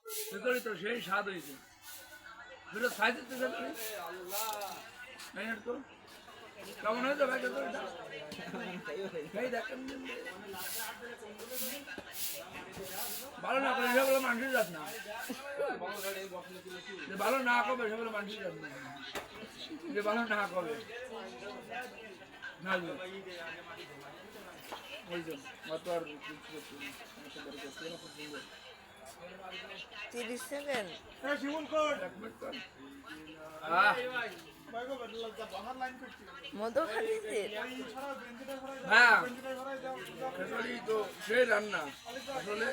খিচুড়ি তো সেই স্বাদ হয়েছে দুটো সাইজের তো খিচুড়ি তো কেমন হয়েছে ভাই খিচুড়িটা এই দেখেন ভালো না করে সেগুলো মানুষই যাত না যে ভালো না করবে সেগুলো মানুষই যাত না যে ভালো না করবে না ওই জন্য অত আর 30 সেকেন্ড মধু খালিছে হ্যাঁ খিচুড়ি তো সেই রান্না আসলে